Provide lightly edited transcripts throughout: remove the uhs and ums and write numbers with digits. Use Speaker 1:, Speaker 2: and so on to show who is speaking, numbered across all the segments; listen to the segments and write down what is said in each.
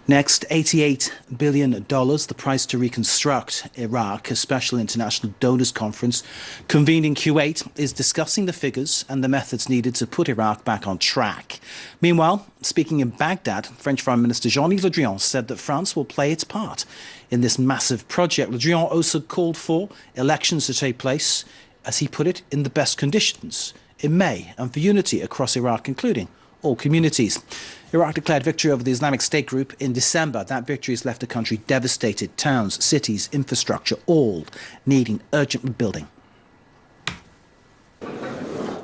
Speaker 1: Next, $88 billion, the price to reconstruct Iraq. A special international donors conference convened in Kuwait is discussing the figures and the methods needed to put Iraq back on track. Meanwhile, speaking in Baghdad, French Foreign Minister Jean-Yves Le Drian said that France will play its part in this massive project. Le Drian also called for elections to take place, as he put it, in the best conditions in May, and for unity across Iraq, including all communities. Iraq declared victory over the Islamic State group in December. That victory has left the country devastated. Towns, cities, infrastructure, all needing urgent rebuilding.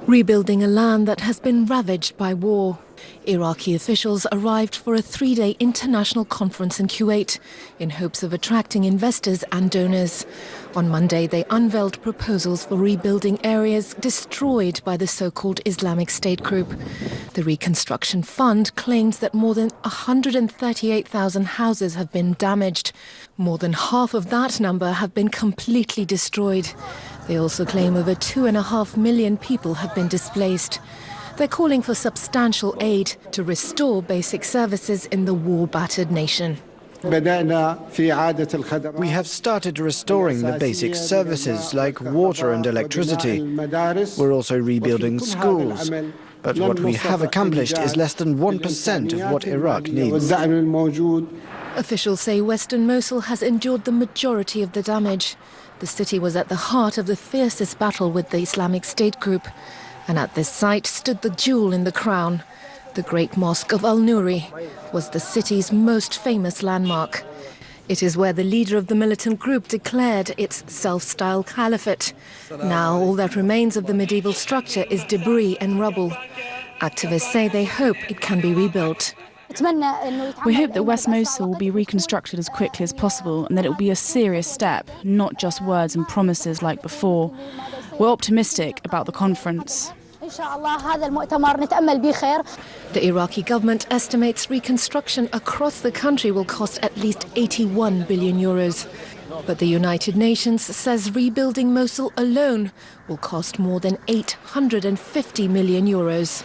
Speaker 2: Rebuilding a land that has been ravaged by war. Iraqi officials arrived for a 3-day international conference in Kuwait in hopes of attracting investors and donors. On Monday, they unveiled proposals for rebuilding areas destroyed by the so-called Islamic State group. The Reconstruction Fund claims that more than 138,000 houses have been damaged. More than half of that number have been completely destroyed. They also claim over 2.5 million people have been displaced. They're calling for substantial aid to restore basic services in the war-battered nation.
Speaker 3: We have started restoring the basic services like water and electricity. We're also rebuilding schools. But what we have accomplished is less than 1% of what Iraq needs.
Speaker 2: Officials say Western Mosul has endured the majority of the damage. The city was at the heart of the fiercest battle with the Islamic State group. And at this site stood the jewel in the crown. The Great Mosque of Al-Nuri was the city's most famous landmark. It is where the leader of the militant group declared its self-styled caliphate. Now all that remains of the medieval structure is debris and rubble. Activists say they hope it can be rebuilt.
Speaker 4: We hope that West Mosul will be reconstructed as quickly as possible and that it will be a serious step, not just words and promises like before. We're optimistic about the conference.
Speaker 2: The Iraqi government estimates reconstruction across the country will cost at least 81 billion euros. But the United Nations says rebuilding Mosul alone will cost more than 850 million euros.